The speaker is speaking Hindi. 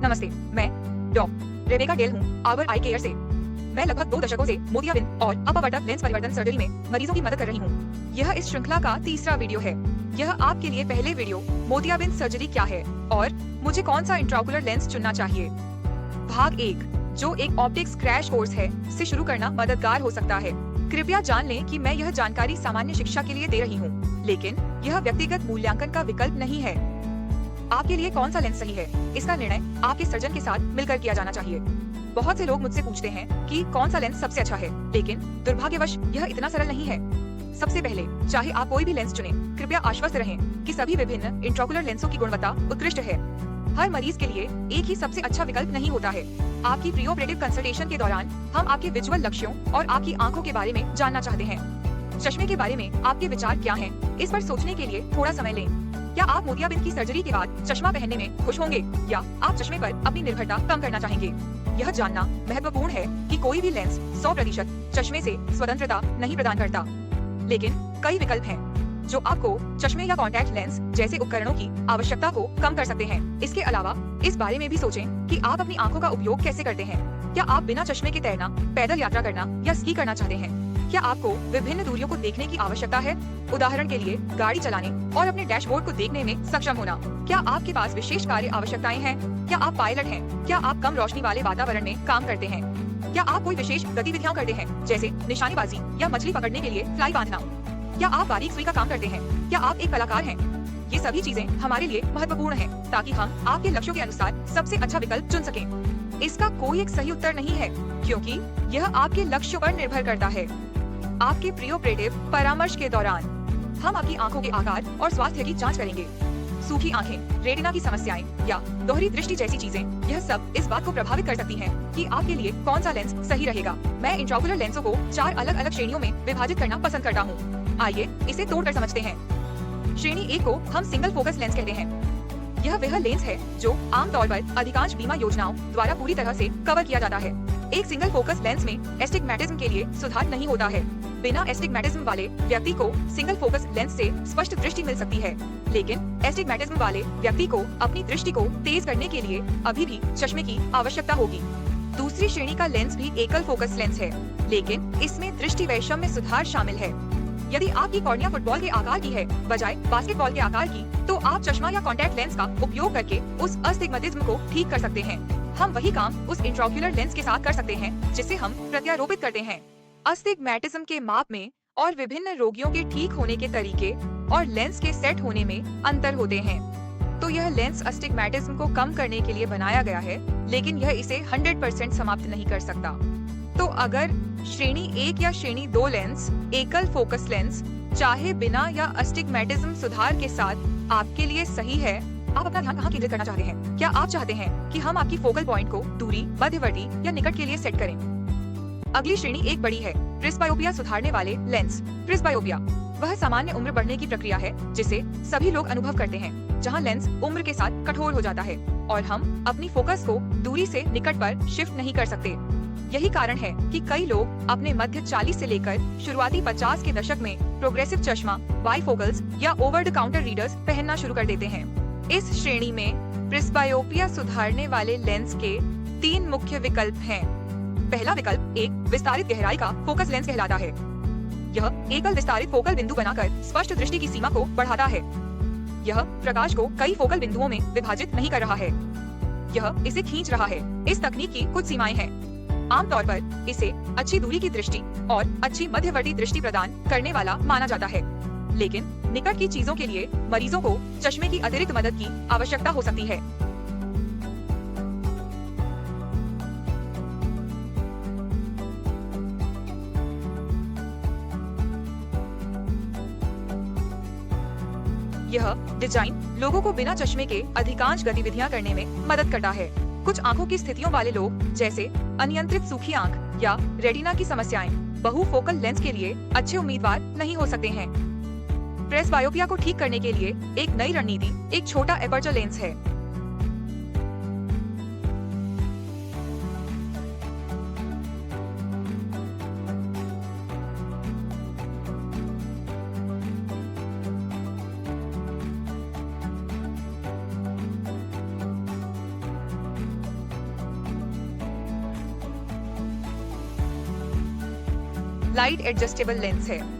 नमस्ते, मैं डॉ. रेबेका डेल हूँ आवर आई केयर से। मैं लगभग 2 दशकों से मोतियाबिंद और अपवर्तक लेंस परिवर्तन सर्जरी में मरीजों की मदद कर रही हूँ। यह इस श्रृंखला का तीसरा वीडियो है। यह आपके लिए पहले वीडियो मोतियाबिंद सर्जरी क्या है और मुझे कौन सा इंट्राओकुलर लेंस चुनना चाहिए, भाग 1, जो एक ऑप्टिक्स क्रैश कोर्स है, से शुरू करना मददगार हो सकता है। कृपया जान लें कि मैं यह जानकारी सामान्य शिक्षा के लिए दे रही हूँ, लेकिन यह व्यक्तिगत मूल्यांकन का विकल्प नहीं है। आपके लिए कौन सा लेंस सही है, इसका निर्णय आपके सर्जन के साथ मिलकर किया जाना चाहिए। बहुत से लोग मुझसे पूछते हैं कि कौन सा लेंस सबसे अच्छा है, लेकिन दुर्भाग्यवश यह इतना सरल नहीं है। सबसे पहले, चाहे आप कोई भी लेंस चुनें, कृपया आश्वस्त रहें कि सभी विभिन्न इंट्राओकुलर लेंसों की गुणवत्ता उत्कृष्ट है। हर मरीज के लिए एक ही सबसे अच्छा विकल्प नहीं होता है। आपकी प्री ऑपरेटिव कंसल्टेशन के दौरान हम आपके विजुअल लक्ष्यों और आपकी आंखों के बारे में जानना चाहते हैं। चश्मे के बारे में आपके विचार क्या हैं? इस पर सोचने के लिए थोड़ा समय लें। क्या आप मोतियाबिंद की सर्जरी के बाद चश्मा पहनने में खुश होंगे या आप चश्मे पर अपनी निर्भरता कम करना चाहेंगे? यह जानना महत्वपूर्ण है कि कोई भी लेंस 100% चश्मे से स्वतंत्रता नहीं प्रदान करता, लेकिन कई विकल्प हैं जो आपको चश्मे या कॉन्टैक्ट लेंस जैसे उपकरणों की आवश्यकता को कम कर सकते हैं। इसके अलावा इस बारे में भी सोचें कि आप अपनी आंखों का उपयोग कैसे करते हैं। क्या आप बिना चश्मे के तैरना, पैदल यात्रा करना या स्की करना चाहते हैं? क्या आपको विभिन्न दूरियों को देखने की आवश्यकता है, उदाहरण के लिए गाड़ी चलाने और अपने डैशबोर्ड को देखने में सक्षम होना? क्या आपके पास विशेष कार्य आवश्यकताएं हैं? क्या आप पायलट हैं? क्या आप कम रोशनी वाले वातावरण में काम करते हैं? क्या आप कोई विशेष गतिविधियां करते हैं, जैसे निशानेबाजी या मछली पकड़ने के लिए फ्लाई बांधना? क्या आप बारीक सुई का काम करते हैं? क्या आप एक कलाकार हैं? ये सभी चीजें हमारे लिए महत्वपूर्ण हैं, ताकि हम आपके लक्ष्यों के अनुसार सबसे अच्छा विकल्प चुन सकें। इसका कोई एक सही उत्तर नहीं है, क्योंकि यह आपके लक्ष्यों पर निर्भर करता है। आपके प्री ऑपरेटिव परामर्श के दौरान हम आपकी आंखों के आकार और स्वास्थ्य की जांच करेंगे। सूखी आंखें, रेटिना की समस्याएं या दोहरी दृष्टि जैसी चीजें, यह सब इस बात को प्रभावित कर सकती हैं कि आपके लिए कौन सा लेंस सही रहेगा। मैं इंट्राओकुलर लेंसों को 4 अलग-अलग श्रेणियों में विभाजित करना पसंद करता हूँ। आइए इसे तोड़कर समझते हैं। श्रेणी 1 को हम सिंगल फोकस लेंस कहते हैं। यह वह लेंस है जो आमतौर पर अधिकांश बीमा योजनाओं द्वारा पूरी तरह से कवर किया जाता है। एक सिंगल फोकस लेंस में एस्टिग्मैटिज्म के लिए सुधार नहीं होता है। बिना एस्टिग्मैटिज्म वाले व्यक्ति को सिंगल फोकस लेंस से स्पष्ट दृष्टि मिल सकती है, लेकिन एस्टिग्मैटिज्म वाले व्यक्ति को अपनी दृष्टि को तेज करने के लिए अभी भी चश्मे की आवश्यकता होगी। दूसरी श्रेणी का लेंस भी एकल फोकस लेंस है, लेकिन इसमें दृष्टि वैषम्य में सुधार शामिल है। यदि आपकी कॉर्निया फुटबॉल के आकार की है बजाय बास्केटबॉल के आकार की, तो आप चश्मा या कॉन्टैक्ट लेंस का उपयोग करके उस अस्टिग्मैटिज्म को ठीक कर सकते हैं। हम वही काम उस इंट्राओकुलर लेंस के साथ कर सकते हैं जिसे हम प्रत्यारोपित करते हैं। अस्टिग्मैटिज्म के माप में और विभिन्न रोगियों के ठीक होने के तरीके और लेंस के सेट होने में अंतर होते हैं। तो यह लेंस अस्टिग्मैटिज्म को कम करने के लिए बनाया गया है, लेकिन यह इसे 100% समाप्त नहीं कर सकता। तो अगर श्रेणी 1 या श्रेणी 2 लेंस, एकल फोकस लेंस, चाहे बिना या अस्टिग्मैटिज्म सुधार के साथ आपके लिए सही है, आप अपना ध्यान कहाँ केंद्रित करना चाहते हैं? क्या आप चाहते हैं कि हम आपकी फोकल पॉइंट को दूरी, मध्यवर्ती या निकट के लिए सेट करें? अगली श्रेणी एक बड़ी है, प्रेस्बायोपिया सुधारने वाले लेंस। प्रेस्बायोपिया वह सामान्य उम्र बढ़ने की प्रक्रिया है जिसे सभी लोग अनुभव करते हैं, जहां लेंस उम्र के साथ कठोर हो जाता है और हम अपनी फोकस को दूरी से निकट पर शिफ्ट नहीं कर सकते। यही कारण है कि कई लोग अपने मध्य 40 से लेकर शुरुआती 50 के दशक में प्रोग्रेसिव चश्मा, बाइफोकल्स या ओवर द काउंटर रीडर्स पहनना शुरू कर देते हैं। इस श्रेणी में प्रेस्बायोपिया सुधारने वाले लेंस के 3 मुख्य विकल्प हैं। पहला विकल्प एक विस्तारित गहराई का फोकस लेंस कहलाता है। यह एकल विस्तारित फोकल बिंदु बनाकर स्पष्ट दृष्टि की सीमा को बढ़ाता है। यह प्रकाश को कई फोकल बिंदुओं में विभाजित नहीं कर रहा है, यह इसे खींच रहा है। इस तकनीक की कुछ सीमाएं हैं। आमतौर पर इसे अच्छी दूरी की दृष्टि और अच्छी मध्यवर्ती दृष्टि प्रदान करने वाला माना जाता है, लेकिन निकट की चीजों के लिए मरीजों को चश्मे की अतिरिक्त मदद की आवश्यकता हो सकती है। यह डिजाइन लोगों को बिना चश्मे के अधिकांश गतिविधियां करने में मदद करता है। कुछ आंखों की स्थितियों वाले लोग, जैसे अनियंत्रित सूखी आंख या रेटिना की समस्याएं, बहुफोकल लेंस के लिए अच्छे उम्मीदवार नहीं हो सकते हैं। प्रेस्बायोपिया को ठीक करने के लिए एक नई रणनीति एक छोटा एपर्चर लेंस है। लाइट एडजस्टेबल लेंस है।